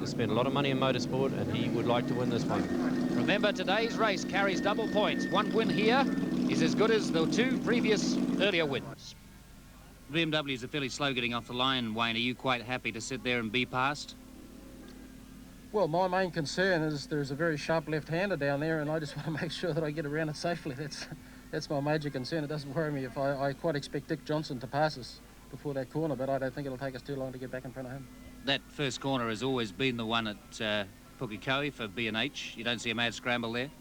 has spent a lot of money in motorsport, and he would like to win this one. Remember, today's race carries double points. One win here is as good as the two previous earlier wins. BMWs are fairly slow getting off the line, Wayne. Are you quite happy to sit there and be passed? Well, my main concern is there's a very sharp left-hander down there, and I just want to make sure that I get around it safely. That's my major concern. It doesn't worry me if I quite expect Dick Johnson to pass us before that corner, but I don't think it'll take us too long to get back in front of him. That first corner has always been the one at Pukekohe for B&H. You don't see a mad scramble there?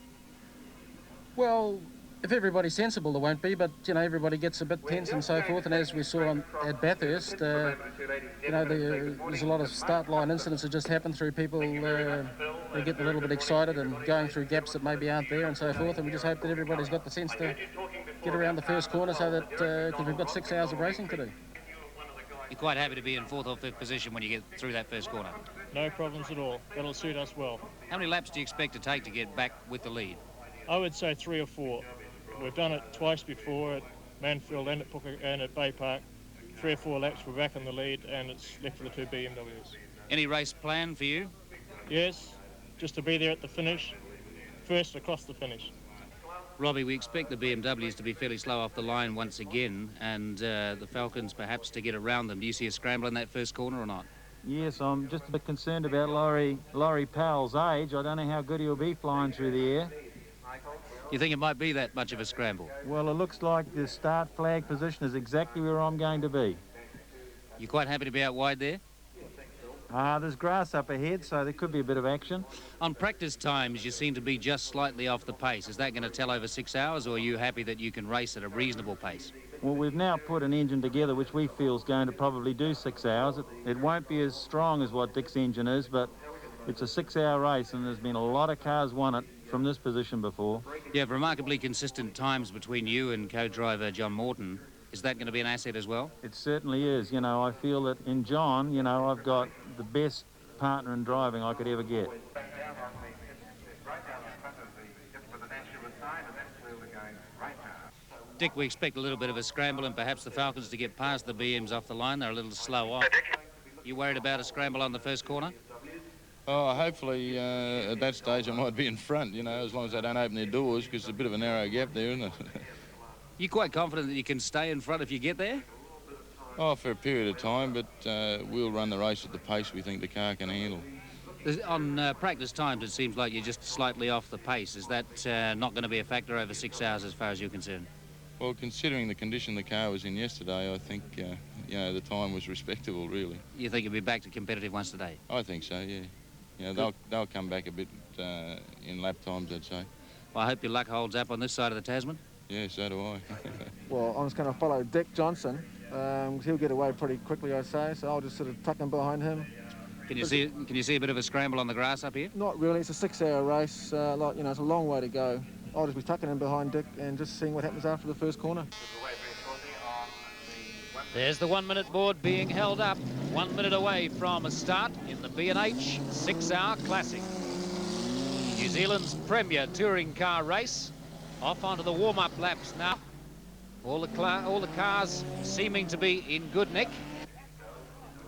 Well, if everybody's sensible, there won't be, but, you know, everybody gets a bit tense and so forth, and as we saw at Bathurst, you know, there's a lot of start line incidents that just happen through people they get a little bit excited and going through gaps that maybe aren't there and so forth, and we just hope that everybody's got the sense to get around the first corner so that, because we've got 6 hours of racing to do. You're quite happy to be in 4th or 5th position when you get through that first corner? No problems at all. That'll suit us well. How many laps do you expect to take to get back with the lead? I would say 3 or 4. We've done it twice before at Manfield and at Bay Park. 3 or 4 laps, we're back in the lead, and it's left for the 2 BMWs. Any race plan for you? Yes, just to be there at the finish, first across the finish. Robbie, we expect the BMWs to be fairly slow off the line once again, and the Falcons perhaps to get around them. Do you see a scramble in that first corner or not? Yes, I'm just a bit concerned about Laurie Powell's age. I don't know how good he'll be flying through the air. You think it might be that much of a scramble? Well, it looks like the start flag position is exactly where I'm going to be. You quite happy to be out wide there? There's grass up ahead, so there could be a bit of action. On practice times, you seem to be just slightly off the pace. Is that going to tell over 6 hours, or are you happy that you can race at a reasonable pace? Well, we've now put an engine together which we feel is going to probably do 6 hours. It won't be as strong as what Dick's engine is, but it's a 6-hour race, and there's been a lot of cars won it from this position before. You have remarkably consistent times between you and co-driver John Morton. Is that going to be an asset as well? It certainly is. You know, I feel that in John, you know, I've got the best partner in driving I could ever get. Dick, we expect a little bit of a scramble and perhaps the Falcons to get past the BMs off the line. They're a little slow off. You worried about a scramble on the first corner? Oh, hopefully at that stage I might be in front, you know, as long as they don't open their doors, because it's a bit of a narrow gap there, isn't it? You quite confident that you can stay in front if you get there? Oh, for a period of time, but we'll run the race at the pace we think the car can handle. On practice times, it seems like you're just slightly off the pace. Is that not going to be a factor over 6 hours as far as you're concerned? Well, considering the condition the car was in yesterday, I think, you know, the time was respectable, really. You think you'll be back to competitive once today? I think so, yeah. You know, they'll come back a bit in lap times, I'd say. Well, I hope your luck holds up on this side of the Tasman. Yeah, so do I. Well, I'm just going to follow Dick Johnson. He'll get away pretty quickly, I'd say, so I'll just sort of tuck in behind him. Can you see a bit of a scramble on the grass up here? Not really. It's a 6-hour race. Like, you know, it's a long way to go. I'll just be tucking in behind Dick and just seeing what happens after the first corner. There's the 1 minute board being held up. 1 minute away from a start in the B&H 6-hour classic. New Zealand's premier touring car race. Off onto the warm-up laps now. All the cars seeming to be in good nick.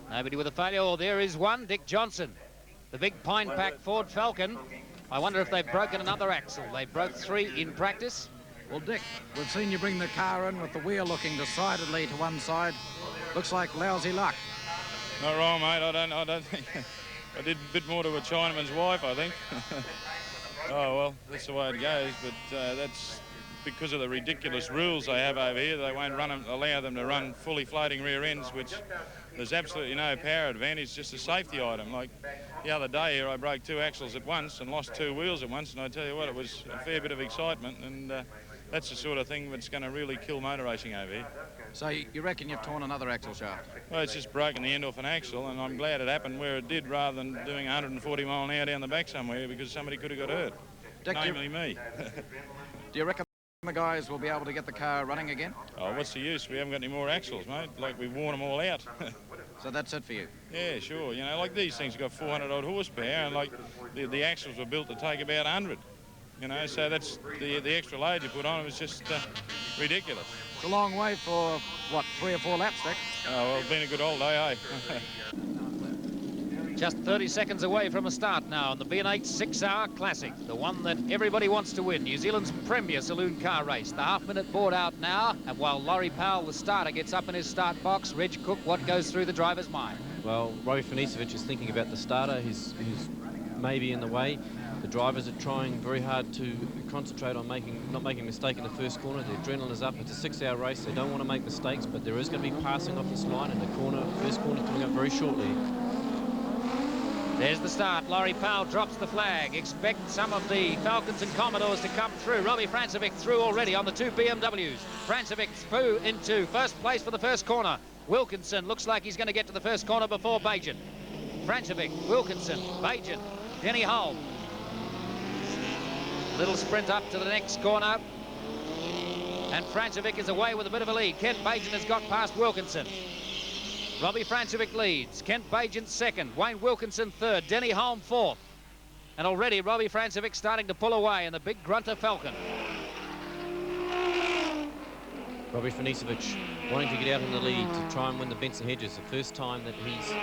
Nobody with a failure. Oh, there is one, Dick Johnson. The big Pine Pack Ford Falcon. I wonder if they've broken another axle. They broke 3 in practice. Well, Dick, we've seen you bring the car in with the wheel looking decidedly to one side. Looks like lousy luck. Not wrong, mate. I don't think... I did a bit more to a Chinaman's wife, I think. Oh, well, that's the way it goes, but that's because of the ridiculous rules they have over here. They won't allow them to run fully floating rear ends, which there's absolutely no power advantage, just a safety item. Like the other day here, I broke 2 axles at once and lost 2 wheels at once, and I tell you what, it was a fair bit of excitement, and that's the sort of thing that's going to really kill motor racing over here. So you reckon you've torn another axle shaft? Well, it's just broken the end off an axle, and I'm glad it happened where it did rather than doing 140 mile an hour down the back somewhere, because somebody could have got hurt, Dick, namely me. Do you reckon the guys will be able to get the car running again? Oh, what's the use? We haven't got any more axles, mate. Like, we've worn them all out. So that's it for you? Yeah, sure. You know, like these things have got 400 odd horsepower, and like the axles were built to take about 100. You know, so that's the extra load you put on. It was just ridiculous. It's a long way for, what, 3 or 4 laps, Dick? Oh, well, it's been a good old day, eh? Just 30 seconds away from a start now on the B&H 6-hour classic, the one that everybody wants to win, New Zealand's premier saloon car race. The half-minute board out now, and while Laurie Powell, the starter, gets up in his start box, Reg Cook, what goes through the driver's mind? Well, Robbie Finisevic is thinking about the starter. He's maybe in the way. The drivers are trying very hard to concentrate on not making a mistake in the first corner. The adrenaline is up. It's a 6-hour race. They don't want to make mistakes, but there is going to be passing off this line, and the first corner coming up very shortly. There's the start. Laurie Powell drops the flag. Expect some of the Falcons and Commodores to come through. Robbie Francevic through already on the two BMWs. Francevic through into first place for the first corner. Wilkinson looks like he's going to get to the first corner before Bajan. Francevic, Wilkinson, Bajan, Denny Holm. Little sprint up to the next corner. And Francevic is away with a bit of a lead. Kent Bajan has got past Wilkinson. Robbie Francevic leads. Kent Bajan second. Wayne Wilkinson third. Denny Holm fourth. And already Robbie Francevic starting to pull away in the big grunter Falcon. Robbie Finisevic wanting to get out in the lead to try and win the Benson Hedges. The first time that he's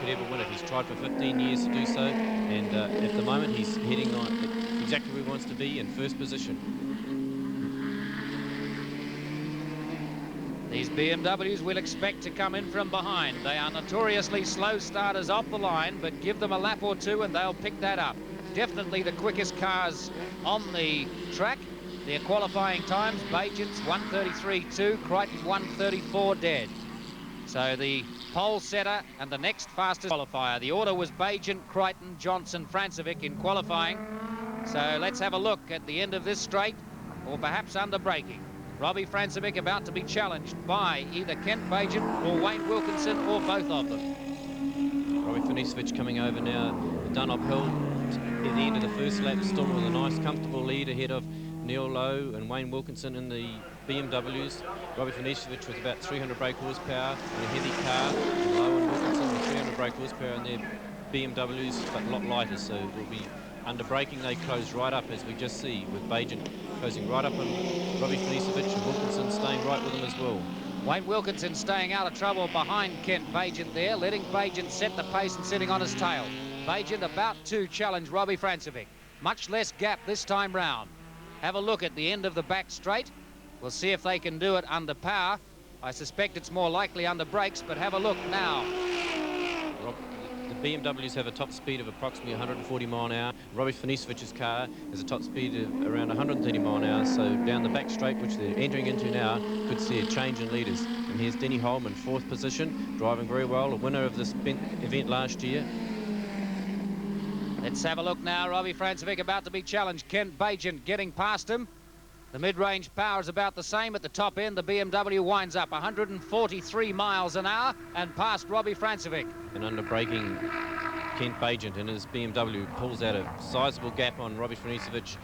could ever win it. He's tried for 15 years to do so. And at the moment he's heading on exactly where he wants to be, in first position. These BMWs we'll expect to come in from behind. They are notoriously slow starters off the line, but give them a lap or two and they'll pick that up. Definitely the quickest cars on the track. Their qualifying times, Bajan's 1:33.2, Crichton 1:34 dead. So the pole setter and the next fastest qualifier. The order was Bajan, Crichton, Johnson, Francevic in qualifying. So let's have a look at the end of this straight, or perhaps under braking. Robbie Francevic about to be challenged by either Kent Bajan or Wayne Wilkinson, or both of them. Robbie Finisevic coming over now the Dunlop Hill at the end of the first lap, still with a nice comfortable lead ahead of Neil Lowe and Wayne Wilkinson in the BMWs. Robbie Finisevic with about 300 brake horsepower in a heavy car. And Lowe and Wilkinson with 300 brake horsepower in their BMWs, but a lot lighter, so it will be under braking. They close right up, as we just see, with Bajan closing right up on Robbie Finisevic, and Wilkinson staying right with him as well. Wayne Wilkinson staying out of trouble behind Kent Bajan there, letting Bajan set the pace and sitting on his tail. Bajan about to challenge Robbie Francevic. Much less gap this time round. Have a look at the end of the back straight. We'll see if they can do it under power. I suspect it's more likely under brakes, but have a look now. The BMWs have a top speed of approximately 140 mile an hour. Robbie Finisevic's car has a top speed of around 130 mile an hour. So down the back straight, which they're entering into now, could see a change in leaders. And here's Denny Holm in fourth position, driving very well, a winner of this event last year. Let's have a look now. Robbie Francevic about to be challenged. Kent Bajan getting past him. The mid-range power is about the same. At the top end, the BMW winds up 143 miles an hour and past Robbie Francevic. And under braking, Kent Bajan in his BMW pulls out a sizable gap on Robbie Finisevic,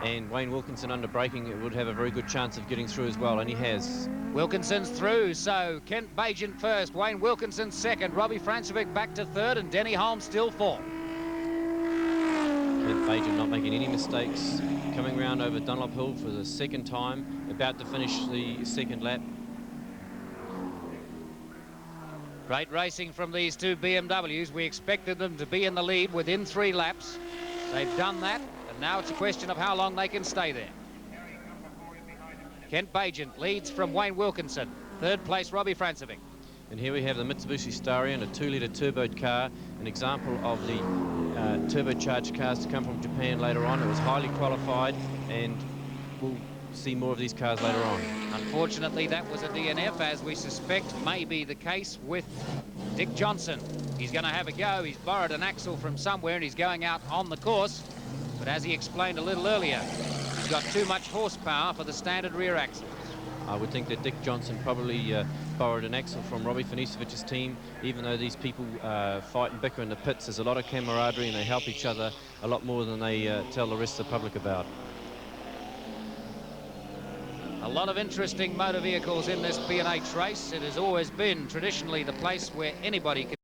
and Wayne Wilkinson under braking, it would have a very good chance of getting through as well, and he has. Wilkinson's through, so Kent Bajan first, Wayne Wilkinson second, Robbie Francevic back to third, and Denny Holm still fourth. Kent Bajan not making any mistakes, coming round over Dunlop Hill for the second time, about to finish the second lap. Great racing from these two BMWs. We expected them to be in the lead within 3 laps. They've done that, and now it's a question of how long they can stay there. Kent Bajan leads from Wayne Wilkinson. Third place, Robbie Francevic. And here we have the Mitsubishi Starion, a 2-litre turboed car, an example of the turbocharged cars to come from Japan later on. It was highly qualified, and we'll see more of these cars later on. Unfortunately, that was a DNF, as we suspect may be the case with Dick Johnson. He's going to have a go. He's borrowed an axle from somewhere and he's going out on the course. But as he explained a little earlier, he's got too much horsepower for the standard rear axle. I would think that Dick Johnson probably borrowed an axle from Robbie Finisevic's team. Even though these people fight and bicker in the pits, there's a lot of camaraderie and they help each other a lot more than they tell the rest of the public about. A lot of interesting motor vehicles in this B&H race. It has always been traditionally the place where anybody can